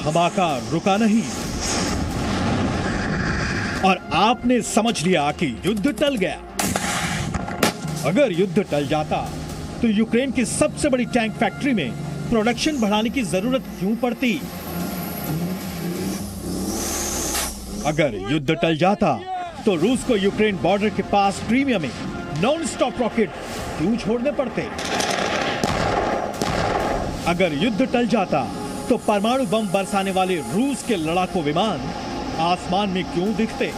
धमाका रुका नहीं और आपने समझ लिया कि युद्ध टल गया। अगर युद्ध टल जाता तो यूक्रेन की सबसे बड़ी टैंक फैक्ट्री में प्रोडक्शन बढ़ाने की जरूरत क्यों पड़ती? अगर युद्ध टल जाता तो रूस को यूक्रेन बॉर्डर के पास क्रीमिया में नॉन स्टॉप रॉकेट क्यों छोड़ने पड़ते? अगर युद्ध टल जाता तो परमाणु बम बरसाने वाले रूस के लड़ाकू विमान आसमान में क्यों दिखते?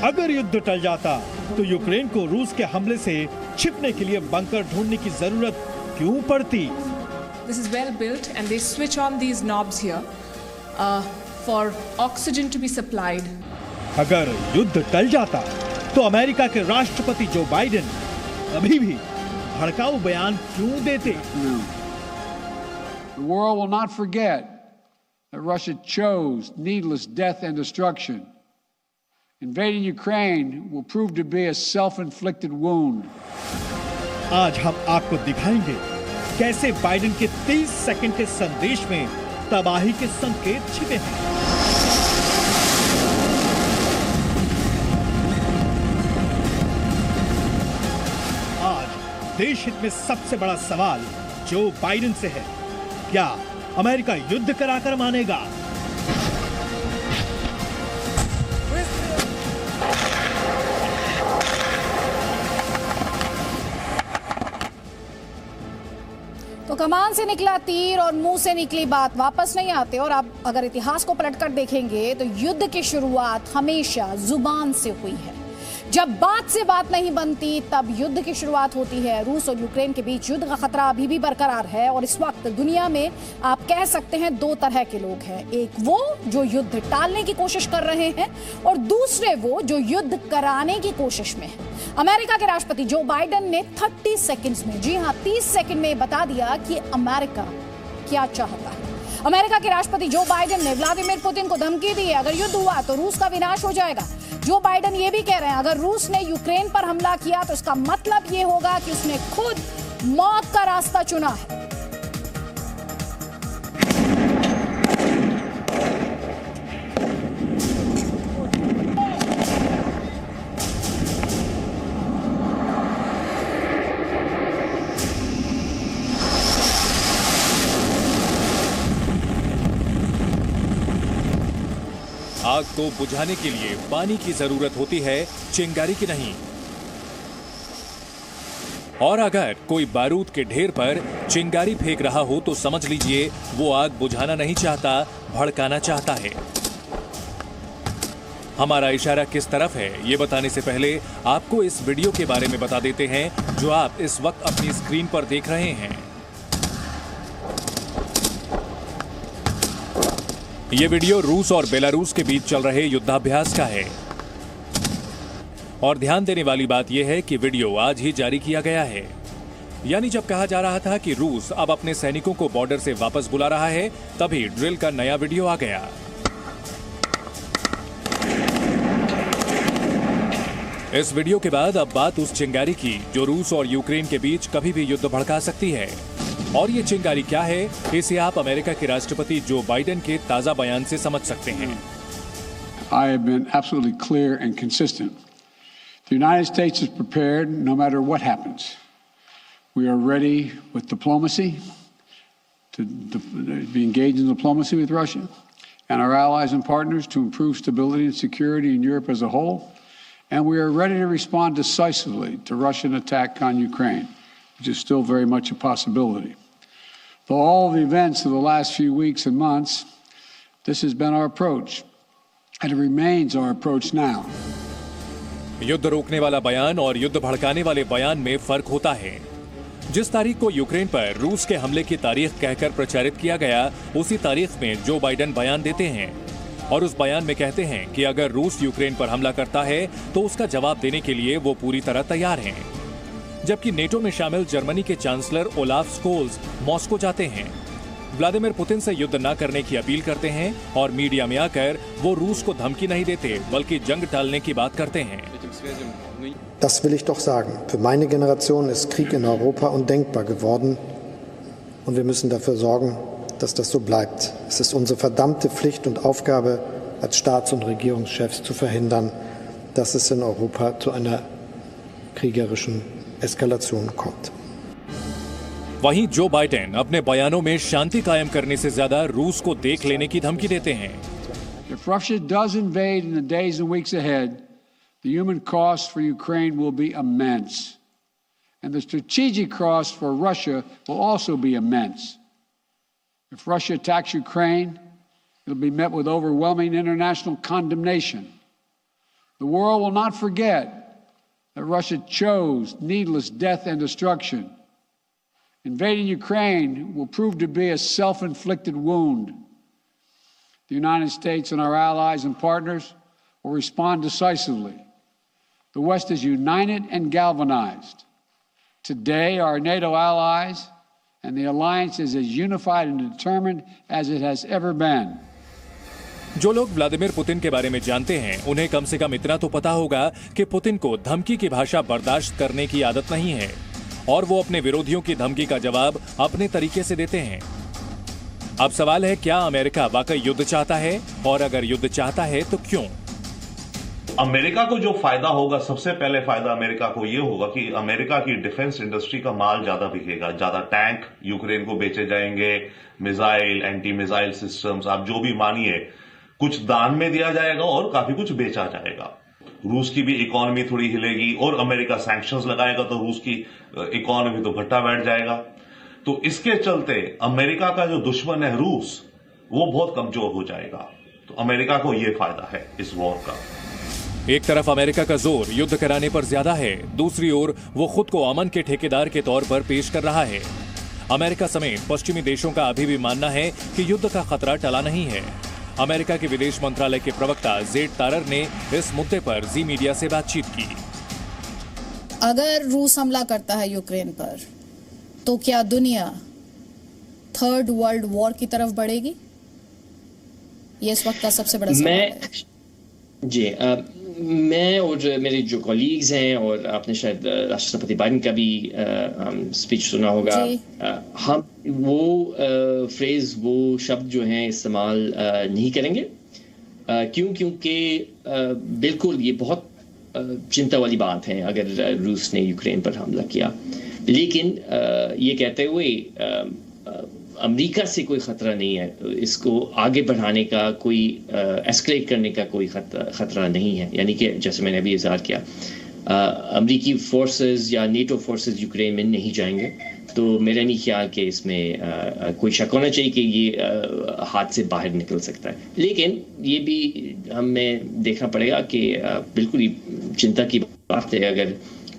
अगर युद्ध टल जाता तो यूक्रेन को रूस के हमले से छिपने के लिए बंकर ढूंढने की जरूरत क्यों पड़ती? This is well built and they switch on these knobs here for oxygen to be supplied. अगर युद्ध टल जाता तो अमेरिका के राष्ट्रपति जो बाइडेन अभी भी भड़काऊ बयान क्यों देते? The world will not forget that Russia chose needless death and destruction. Invading Ukraine will prove to be a self-inflicted wound. आज हम आपको दिखाएंगे कैसे बाइडेन के 30 सेकंड के संदेश में तबाही के संकेत छिपे हैं। आज देश हित में सबसे बड़ा सवाल जो बाइडेन से है, क्या अमेरिका युद्ध कराकर मानेगा? तो कमान से निकला तीर और मुंह से निकली बात वापस नहीं आते। और आप अगर इतिहास को पलटकर देखेंगे तो युद्ध की शुरुआत हमेशा जुबान से हुई है। जब बात से बात नहीं बनती तब युद्ध की शुरुआत होती है। रूस और यूक्रेन के बीच युद्ध का खतरा अभी भी बरकरार है और इस वक्त दुनिया में आप कह सकते हैं दो तरह के लोग हैं। एक वो जो युद्ध टालने की कोशिश कर रहे हैं और दूसरे वो जो युद्ध कराने की कोशिश में है। अमेरिका के राष्ट्रपति जो बाइडेन ने 30 सेकंड्स में, जी हां 30 सेकंड में बता दिया कि अमेरिका क्या चाहता है। अमेरिका के राष्ट्रपति जो बाइडेन ने व्लादिमीर पुतिन को धमकी दी है, अगर युद्ध हुआ तो रूस का विनाश हो जाएगा। जो बाइडेन ये भी कह रहे हैं अगर रूस ने यूक्रेन पर हमला किया तो इसका मतलब ये होगा कि उसने खुद मौत का रास्ता चुना है। आग को बुझाने के लिए पानी की जरूरत होती है, चिंगारी की नहीं। और अगर कोई बारूद के ढेर पर चिंगारी फेंक रहा हो तो समझ लीजिए वो आग बुझाना नहीं चाहता, भड़काना चाहता है। हमारा इशारा किस तरफ है ये बताने से पहले आपको इस वीडियो के बारे में बता देते हैं जो आप इस वक्त अपनी स्क्रीन पर देख रहे हैं। ये वीडियो रूस और बेलारूस के बीच चल रहे युद्धाभ्यास का है और ध्यान देने वाली बात यह है कि वीडियो आज ही जारी किया गया है। यानी जब कहा जा रहा था कि रूस अब अपने सैनिकों को बॉर्डर से वापस बुला रहा है, तभी ड्रिल का नया वीडियो आ गया। इस वीडियो के बाद अब बात उस चिंगारी की जो रूस और यूक्रेन के बीच कभी भी युद्ध भड़का सकती है। और ये चिंगारी क्या है, इसे आप अमेरिका के राष्ट्रपति जो बाइडेन के ताजा बयान से समझ सकते हैं। I have been absolutely clear and consistent. The United States is prepared no matter what happens. We are ready with diplomacy to be engaged in diplomacy with Russia and our allies and partners to improve stability and security in Europe as a whole. And we are ready to respond decisively to Russian attack on Ukraine, which is still very much a possibility. For all the events of the last few weeks and months, this has been our approach, and it remains our approach now. युद्ध रोकने वाला बयान और युद्ध भड़काने वाले बयान में फर्क होता है। जिस तारीख को यूक्रेन पर रूस के हमले की तारीख कहकर प्रचारित किया गया, उसी तारीख में जो बाइडेन बयान देते हैं और उस बयान में कहते हैं कि अगर रूस यूक्रेन पर हमला करता है तो उसका जवाब देने के लिए वो पूरी तरह तैयार हैं। जबकि नेटो में शामिल जर्मनी के चांसलर ओलाफ स्कोल्स मॉस्को जाते हैं, व्लादिमीर पुतिन से युद्ध न करने की अपील करते हैं और मीडिया में आकर वो रूस को धमकी नहीं देते बल्कि जंग टालने की बात करते हैं। Das will ich doch sagen. Für meine Generation ist Krieg in Europa undenkbar geworden. und wir müssen dafür sorgen, dass das so bleibt. Es ist unsere verdammte Pflicht und Aufgabe als Staats- und Regierungschefs zu verhindern, dass es in Europa zu einer kriegerischen Eskalation kommt. वहीं Joe Biden अपने बयानों में शांति कायम करने से ज्यादा रूस को देख लेने की धमकी देते हैं। If Russia does invade in the days and weeks ahead, the human cost for Ukraine will be immense. And the strategic cost for Russia will also be immense. If Russia attacks Ukraine, it'll be met with overwhelming international condemnation. The world will not forget that Russia chose needless death and destruction. Invading Ukraine will prove to be a self-inflicted wound. The United States and our allies and partners will respond decisively. The West is united and galvanized. Today, our NATO allies and the alliance is as unified and determined as it has ever been. जो लोग Vladimir Putin के बारे में जानते हैं उन्हें कम से कम इतना तो पता होगा कि पुतिन को धमकी की भाषा बर्दाश्त करने की आदत नहीं है और वो अपने विरोधियों की धमकी का जवाब अपने तरीके से देते हैं। अब सवाल है, क्या अमेरिका वाकई युद्ध चाहता है और अगर युद्ध चाहता है तो क्यों? अमेरिका को जो फायदा होगा, सबसे पहले फायदा अमेरिका को यह होगा कि अमेरिका की डिफेंस इंडस्ट्री का माल ज्यादा बिकेगा, ज्यादा टैंक यूक्रेन को बेचे जाएंगे, मिसाइल, एंटी मिसाइल सिस्टम्स, आप जो भी मानिए, कुछ दान में दिया जाएगा और काफी कुछ बेचा जाएगा। रूस की भी इकोनॉमी थोड़ी हिलेगी और अमेरिका सैंक्शंस लगाएगा तो रूस की इकोनॉमी तो घट्टा बैठ जाएगा। तो इसके चलते अमेरिका का जो दुश्मन है रूस, वो बहुत कमजोर हो जाएगा। तो अमेरिका को यह फायदा है इस वॉर का। एक तरफ अमेरिका का जोर युद्ध कराने पर ज्यादा है, दूसरी ओर वो खुद को अमन के ठेकेदार के तौर पर पेश कर रहा है। अमेरिका समेत पश्चिमी देशों का अभी भी मानना है कि युद्ध का खतरा टला नहीं है। अमेरिका के विदेश मंत्रालय के प्रवक्ता जेड तारर ने इस मुद्दे पर जी मीडिया से बातचीत की। अगर रूस हमला करता है यूक्रेन पर तो क्या दुनिया थर्ड वर्ल्ड वॉर की तरफ बढ़ेगी? ये इस वक्त का सबसे बड़ा सवाल है। मैं और मेरे जो कॉलीग्स हैं और आपने शायद राष्ट्रपति बाइडेन का भी स्पीच सुना होगा, हम वो फ्रेज, वो शब्द जो हैं इस्तेमाल नहीं करेंगे। क्योंकि बिल्कुल ये बहुत चिंता वाली बात है अगर रूस ने यूक्रेन पर हमला किया, लेकिन ये कहते हुए अमेरिका से कोई ख़तरा नहीं है, इसको आगे बढ़ाने का कोई एस्केलेट करने का कोई ख़तरा नहीं है। यानी कि जैसे मैंने अभी इज़हार किया, अमेरिकी फोर्सेस या नेटो फोर्सेस यूक्रेन में नहीं जाएंगे, तो मेरा नहीं ख्याल कि इसमें कोई शक होना चाहिए कि ये हाथ से बाहर निकल सकता है। लेकिन ये भी हमें देखना पड़ेगा कि बिल्कुल चिंता की बात है अगर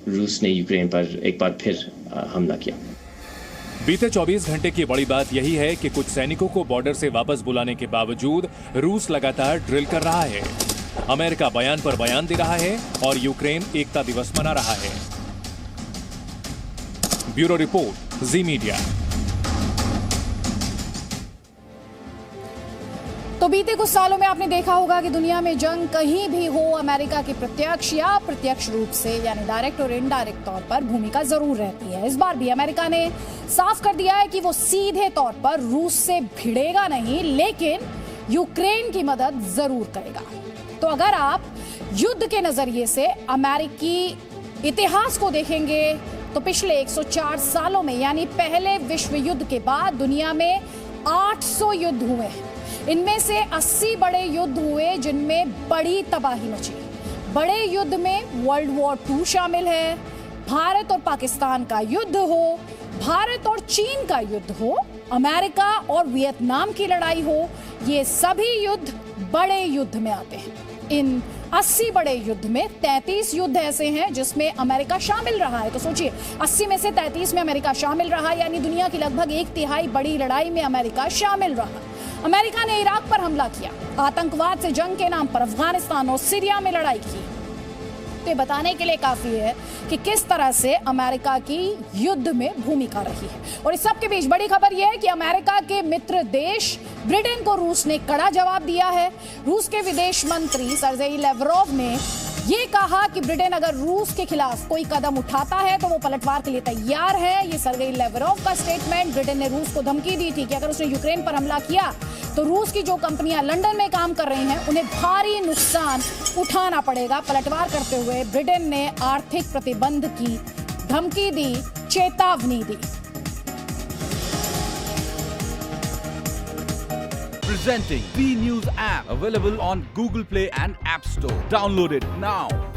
रूस ने यूक्रेन पर एक बार फिर हमला किया। बीते 24 घंटे की बड़ी बात यही है कि कुछ सैनिकों को बॉर्डर से वापस बुलाने के बावजूद रूस लगातार ड्रिल कर रहा है। अमेरिका बयान पर बयान दे रहा है और यूक्रेन एकता दिवस मना रहा है। ब्यूरो रिपोर्ट, जी मीडिया। तो बीते कुछ सालों में आपने देखा होगा कि दुनिया में जंग कहीं भी हो, अमेरिका की प्रत्यक्ष या अप्रत्यक्ष रूप से यानी डायरेक्ट और इनडायरेक्ट तौर पर भूमिका जरूर रहती है। इस बार भी अमेरिका ने साफ कर दिया है कि वो सीधे तौर पर रूस से भिड़ेगा नहीं, लेकिन यूक्रेन की मदद जरूर करेगा। तो अगर आप युद्ध के नजरिए से अमेरिकी इतिहास को देखेंगे तो पिछले 104 सालों में यानी पहले विश्व युद्ध के बाद दुनिया में 800 युद्ध हुए हैं। इनमें से 80 बड़े युद्ध हुए जिनमें बड़ी तबाही मची। बड़े युद्ध में वर्ल्ड वॉर 2 शामिल है, भारत और पाकिस्तान का युद्ध हो, भारत और चीन का युद्ध हो, अमेरिका और वियतनाम की लड़ाई हो, ये सभी युद्ध बड़े युद्ध में आते हैं। इन 80 बड़े युद्ध में 33 युद्ध ऐसे हैं जिसमें अमेरिका शामिल रहा है। तो सोचिए, 80 में से 33 में अमेरिका शामिल रहा, यानी दुनिया की लगभग 1/3 बड़ी लड़ाई में अमेरिका शामिल रहा। अमेरिका ने इराक पर हमला किया, आतंकवाद से जंग के नाम पर अफगानिस्तान और सीरिया में लड़ाई की। तो ये बताने के लिए काफी है कि किस तरह से अमेरिका की युद्ध में भूमिका रही है। और इस सब के बीच बड़ी खबर यह है कि अमेरिका के मित्र देश ब्रिटेन को रूस ने कड़ा जवाब दिया है। रूस के विदेश मंत्री सर्जेई लेवरोव ने ये कहा कि ब्रिटेन अगर रूस के खिलाफ कोई कदम उठाता है तो वो पलटवार के लिए तैयार है। ये सर्गेई लेवरोव का स्टेटमेंट। ब्रिटेन ने रूस को धमकी दी थी कि अगर उसने यूक्रेन पर हमला किया तो रूस की जो कंपनियां लंदन में काम कर रही हैं उन्हें भारी नुकसान उठाना पड़ेगा। पलटवार करते हुए ब्रिटेन ने आर्थिक प्रतिबंध की धमकी दी, चेतावनी दी। Presenting B News app, available on Google Play and App Store. Download it now.